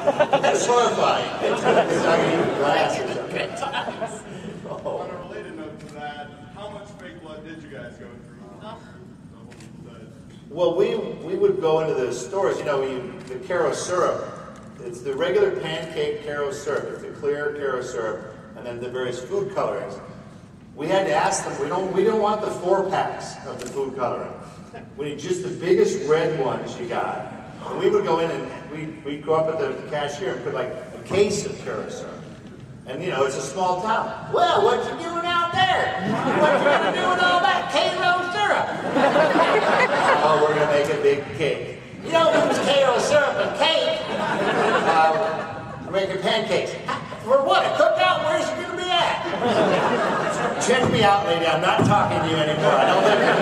That's horrifying. It's not even glass or something. Good times. Oh. On a related note to that, how much fake blood did you guys go through? Well, we would go into the stores, you know, the Caro syrup. It's the regular pancake Caro syrup. It's the clear Caro syrup, and then the various food colorings. We had to ask them, we don't want the 4-packs of the food coloring. We need just the biggest red ones you got. And we would go in and we'd go up at the cashier and put like a case of Caro syrup. And you know, it's a small town. Well, what you doing out there? What you gonna do with all that Caro syrup? Oh, we're gonna make a big cake. You don't use Caro syrup and cake. We're making pancakes. For what? A cookout? Where's it gonna be at? Check me out, lady. I'm not talking to you anymore. I don't live here.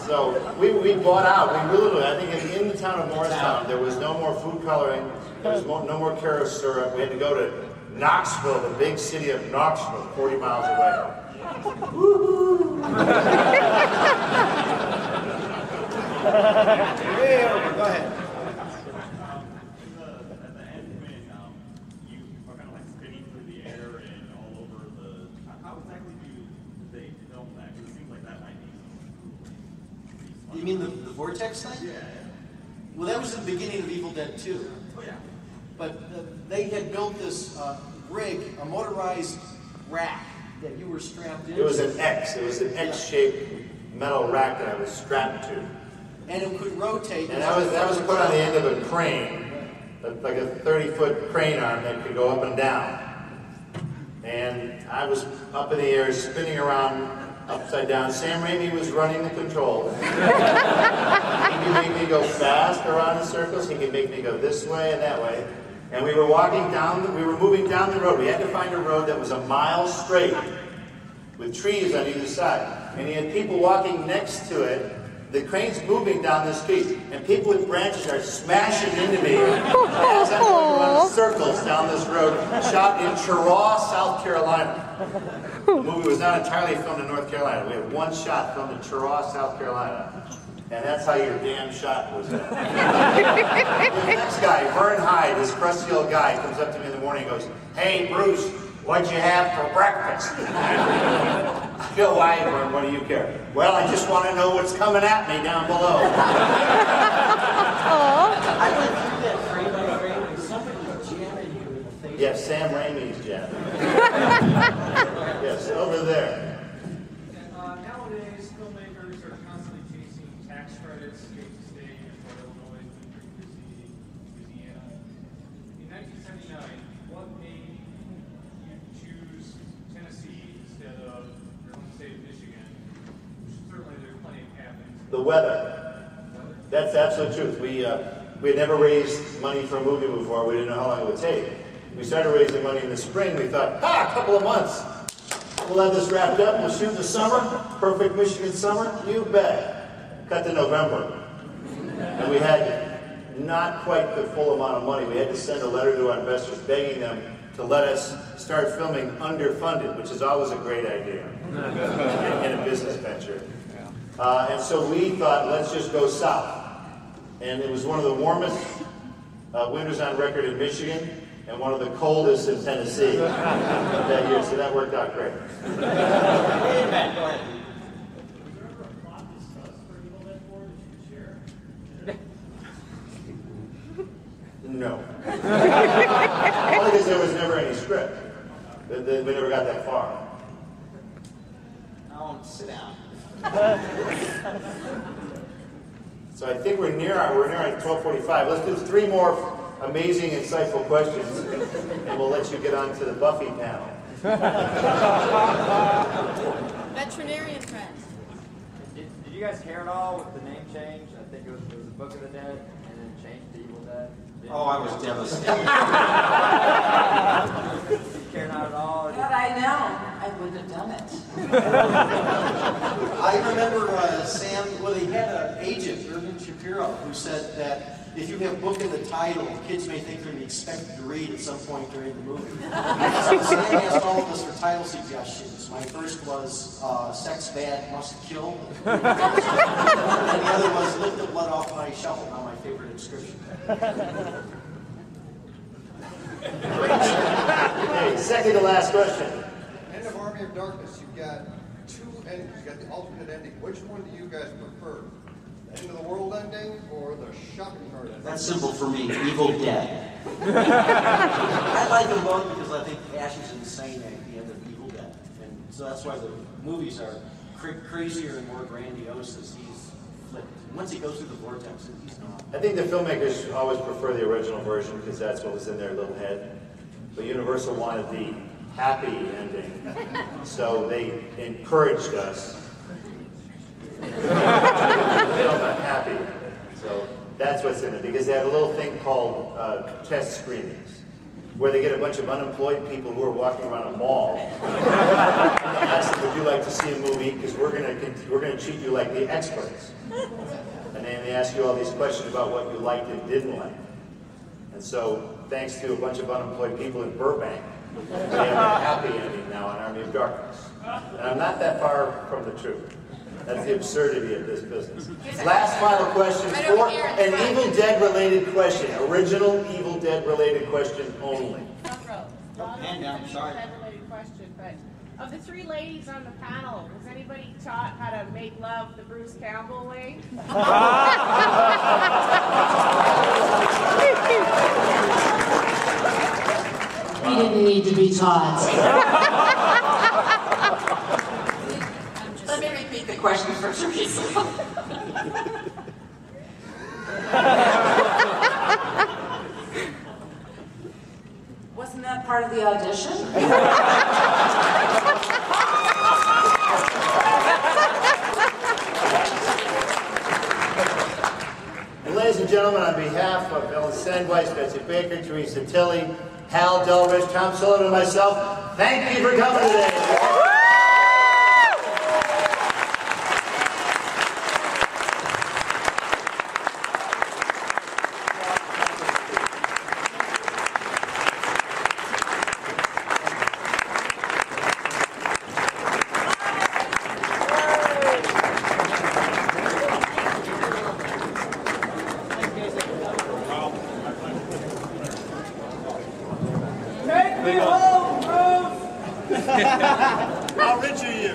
So we bought out. We really, I think in the town of Morristown, there was no more food coloring. There was no more Caro syrup. We had to go to Knoxville, the big city of Knoxville, 40 miles away. Woo-hoo! Go ahead. At the end when you are kind of like spinning through the air and all over the... How exactly do they film that? Because it seems like that might be... You mean the vortex thing? Yeah. Well, that was the beginning of Evil Dead 2. Oh, yeah. But they had built this rig, a motorized rack that you were strapped into. It was an X. It was an X-shaped metal rack that I was strapped to. And it could rotate. And that was put on the end of a crane, like a 30-foot crane arm that could go up and down. And I was up in the air, spinning around upside down. Sam Raimi was running the controls. He could make me go fast around in circles. He could make me go this way and that way. And we were moving down the road. We had to find a road that was a mile straight with trees on either side. And he had people walking next to it. The crane's moving down the street, and people with branches are smashing into me as I'm going around circles down this road, shot in Cheraw, South Carolina. The movie was not entirely filmed in North Carolina. We had one shot filmed in Cheraw, South Carolina. And that's how your damn shot was done. The next guy, Vern Hyde, this crusty old guy, comes up to me in the morning and goes, "Hey, Bruce, what'd you have for breakfast?" I go, "Why, Vern, what do you care?" "Well, I just want to know what's coming at me down below." I went through that frame by frame and somebody jamming you in the face. Yes, Sam Raimi's jamming. Yes, over there. Nowadays, filmmakers are constantly chasing tax credits, state to state, in Illinois, Louisiana. In 1979, what made you choose Tennessee instead of your home state of Michigan? Certainly, there's plenty of happenings. The weather. That's absolute truth. We had never raised money for a movie before. We didn't know how long it would take. We started raising money in the spring. We thought, a couple of months. We'll have this wrapped up. We'll shoot the summer. Perfect Michigan summer. You bet. Cut to November. And we had not quite the full amount of money. We had to send a letter to our investors begging them to let us start filming underfunded, which is always a great idea in a business venture. And so we thought, let's just go south. And it was one of the warmest winters on record in Michigan and one of the coldest in Tennessee that year, so that worked out great. Was there ever a plot discussed for Evil Dead 4 that you could share? No. Only because there was never any script. We never got that far. Now, sit down. So I think we're near at 12:45. Let's do 3 more amazing, insightful questions, and we'll let you get on to the Buffy panel. Veterinarian friend. Did you guys care at all with the name change? I think it was the Book of the Dead, and then changed to Evil Dead. Oh, I was devastated. Did you care not at all? Had I known, I wouldn't have done it. I remember Sam, well, he had an agent, Irvin Shapiro, who said that if you have book in the title, kids may think they're going to be expected to read at some point during the movie. So Sam asked all of us for title suggestions. My first was Sex Bad Must Kill. And the other was Lick the Blood Off My Shovel, now my favorite inscription. second to last question. End of Army of Darkness, you've got two endings. You've got the alternate ending. Which one do you guys prefer? The end of the world ending or the shopping cart ending? That's simple for me. Evil Dead. I like them both because I think Ash is insane at the end of Evil Dead, and so that's why the movies are crazier and more grandiose as he's flipped. Once he goes through the vortex, he's not. I think the filmmakers always prefer the original version because that's what was in their little head. But Universal wanted the happy ending, so they encouraged us. Happy. So that's what's in it, because they have a little thing called test screenings, where they get a bunch of unemployed people who are walking around a mall. And ask them, would you like to see a movie? Because we're gonna treat you like the experts. And then they ask you all these questions about what you liked and didn't like. And so, thanks to a bunch of unemployed people in Burbank, we have a happy ending now on Army of Darkness. And I'm not that far from the truth. That's the absurdity of this business. Last final question for an Evil Dead related question. Original Evil Dead related question only. Hand down, sorry. Related question, but of the three ladies on the panel, was anybody taught how to make love the Bruce Campbell way? We didn't need to be taught. Let me repeat the question for Teresa. Wasn't that part of the audition? Ladies and gentlemen, on behalf of Ellen Sandweiss, Betsy Baker, Teresa Tilley, Hal Delrich, Tom Sullivan, and myself, thank you for coming today. How rich are you?